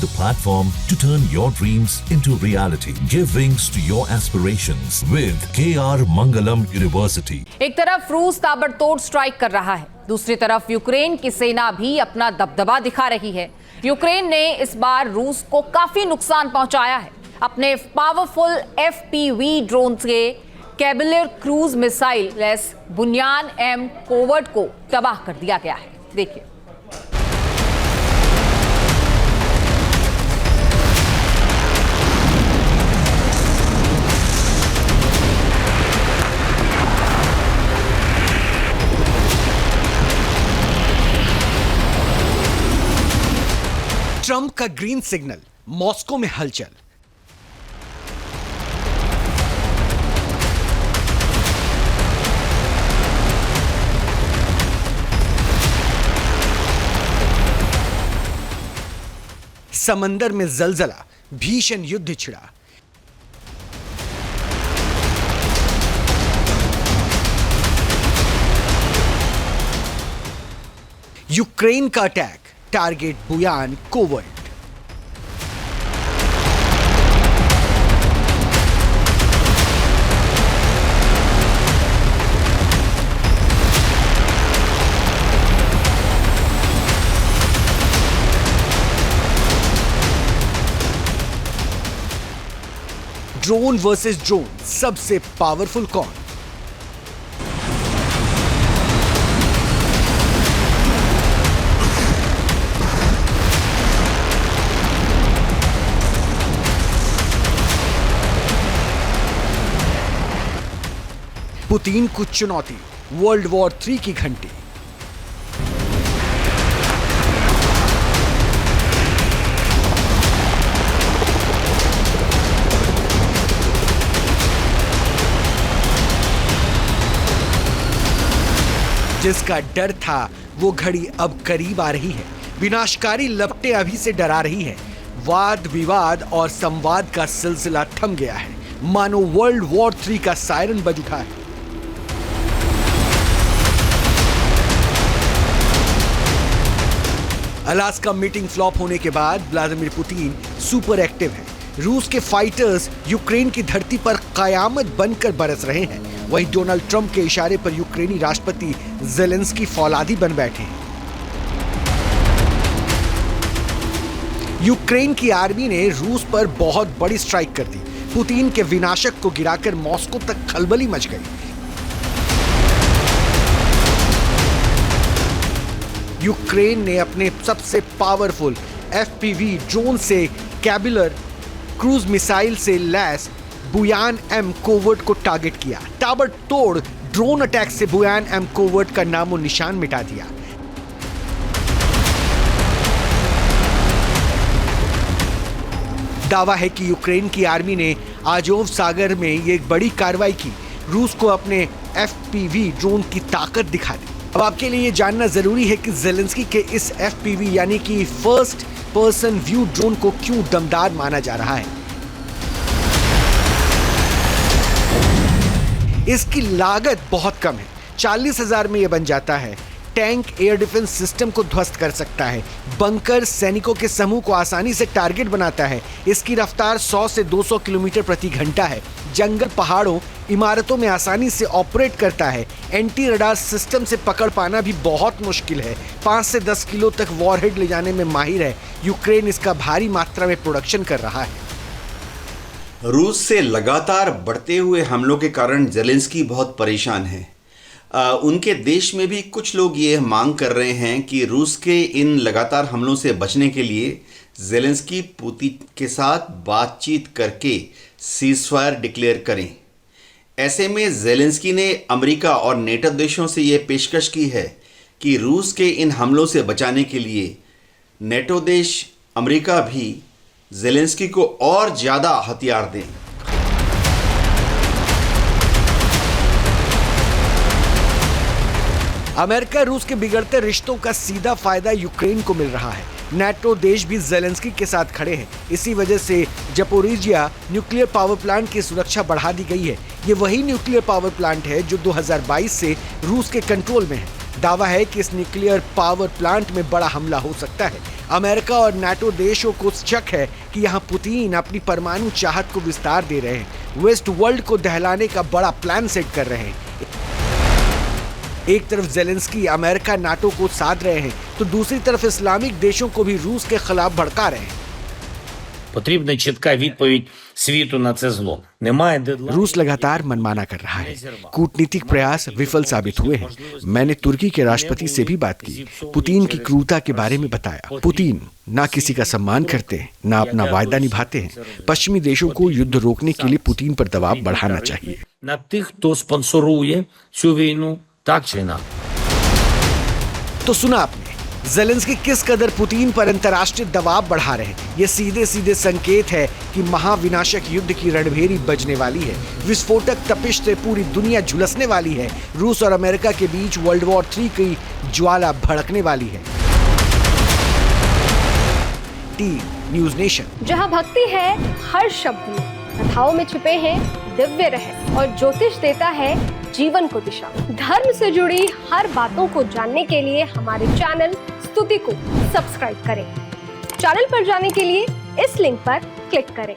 the platform to turn your dreams into reality. Give wings to your aspirations with KR Mangalam University. एक तरफ रूस ताबड़तोड़ strike कर रहा है, दूसरी तरफ यूक्रेन की सेना भी अपना दबदबा दिखा रही है। यूक्रेन ने इस बार रूस को काफी नुकसान पहुंचाया है। अपने पावरफुल FPV ड्रोन से कैबिलर क्रूज मिसाइल लेस बुनियान एम कोवर्ट को तबाह कर दिया गया है। देखिए। ट्रंप का ग्रीन सिग्नल, मॉस्को में हलचल। समंदर में जलजला, भीषण युद्ध छिड़ा। यूक्रेन का attack, target Buyan corvette. Drone versus drone, सबसे पावरफुल कौन? पुतिन को चुनौती, वर्ल्ड वॉर 3 की घंटी। जिसका डर था वो घड़ी अब करीब आ रही है। विनाशकारी लपटें अभी से डरा रही है। वाद विवाद और संवाद का सिलसिला थम गया है, मानो वर्ल्ड वॉर 3 का सायरन बज उठा है। अलास्का मीटिंग फ्लॉप होने के बाद व्लादिमीर पुतिन सुपर एक्टिव है। रूस के फाइटर्स यूक्रेन की धरती पर कयामत बनकर बरस रहे हैं। वहीं डोनाल्ड ट्रंप के इशारे पर यूक्रेनी राष्ट्रपति ज़ेलेंस्की फौलादी बन बैठे हैं। यूक्रेन की आर्मी ने रूस पर बहुत बड़ी स्ट्राइक कर दी। पुतिन के विनाशक को गिराकर मॉस्को तक खलबली मच गई। यूक्रेन ने अपने सबसे पावरफुल FPV ड्रोन से कैबिलर क्रूज मिसाइल से लैस बुयान एम कोवर्ट को टारगेट किया। ताबड़तोड़ ड्रोन अटैक से बुयान एम कोवर्ट का नामो निशान मिटा दिया। दावा है कि यूक्रेन की आर्मी ने आजोव सागर में ये एक बड़ी कार्रवाई की, रूस को अपने FPV ड्रोन की ताकत दिखा दी। अब आपके लिए ये जानना जरूरी है कि ज़ेलेंस्की के इस FPV यानी कि फर्स्ट पर्सन व्यू ड्रोन को क्यों दमदार माना जा रहा है। इसकी लागत बहुत कम है, 40,000 में यह बन जाता है। टैंक एयर डिफेंस सिस्टम को ध्वस्त कर सकता है। बंकर सैनिकों के समूह को आसानी से टारगेट बनाता है। इसकी रफ्तार 100 से 200 किलोमीटर प्रति घंटा है। जंगल, पहाड़ों, इमारतों में आसानी से ऑपरेट करता है। एंटी रडार सिस्टम से पकड़ पाना भी बहुत मुश्किल है। 5 से 10 किलो तक वॉरहेड ले जाने में माहिर है। यूक्रेन इसका भारी मात्रा में प्रोडक्शन कर रहा है। रूस से लगातार बढ़ते हुए हमलों के कारण ज़ेलेंस्की बहुत परेशान है। उनके देश में भी कुछ लोग ये मांग कर रहे हैं कि रूस के इन लगातार हमलों से बचने के लिए ज़ेलेंस्की पुतिन के साथ बातचीत करके सीज़फायर डिक्लेयर करें। ऐसे में ज़ेलेंस्की ने अमेरिका और नेटो देशों से ये पेशकश की है कि रूस के इन हमलों से बचाने के लिए नेटो देश अमेरिका भी ज़ेलेंस्की को और ज़्यादा हथियार दें। अमेरिका रूस के बिगड़ते रिश्तों का सीधा फायदा यूक्रेन को मिल रहा है। नेटो देश भी ज़ेलेंस्की के साथ खड़े हैं। इसी वजह से ज़पोरिजिया न्यूक्लियर पावर प्लांट की सुरक्षा बढ़ा दी गई है। ये वही न्यूक्लियर पावर प्लांट है जो 2022 से रूस के कंट्रोल में है। दावा है कि इस न्यूक्लियर पावर प्लांट में बड़ा हमला हो सकता है। अमेरिका और नाटो देशों को शक है कि यहाँ पुतिन अपनी परमाणु चाहत को विस्तार दे रहे हैं, वेस्ट वर्ल्ड को दहलाने का बड़ा प्लान सेट कर रहे हैं। एक तरफ जेलेंस्की अमेरिका नाटो को साध रहे हैं, तो दूसरी तरफ इस्लामिक देशों को भी रूस के खिलाफ भड़का रहे हैं। Потрібна чітка відповідь світу на це зло. Немає дедлайну. रूस लगातार मनमाना कर रहा है। कूटनीतिक प्रयास विफल साबित हुए हैं। मैंने तुर्की के राष्ट्रपति से भी बात की, पुतिन की क्रूरता के बारे में बताया। पुतिन ना किसी का सम्मान करते हैं, ना अपना वायदा निभाते हैं। पश्चिमी देशों को युद्ध रोकने के लिए पुतिन पर दबाव बढ़ाना चाहिए। На тих, хто спонсорує цю війну, так чи інакше. तो सुना आपने जेलेंस्की किस कदर पुतिन पर अंतर्राष्ट्रीय दबाव बढ़ा रहे हैं। ये सीधे सीधे संकेत है कि महाविनाशक युद्ध की रणभेरी बजने वाली है। विस्फोटक तपिश से पूरी दुनिया झुलसने वाली है। रूस और अमेरिका के बीच वर्ल्ड वॉर 3 की ज्वाला भड़कने वाली है। News nation. जहां भक्ति है हर शब्द में, कथाओं में छिपे हैं दिव्य रहस्य और ज्योतिष देता है जीवन को दिशा। धर्म से जुड़ी हर बातों को जानने के लिए हमारे चैनल स्तुति को सब्सक्राइब करें। चैनल पर जाने के लिए इस लिंक पर क्लिक करें।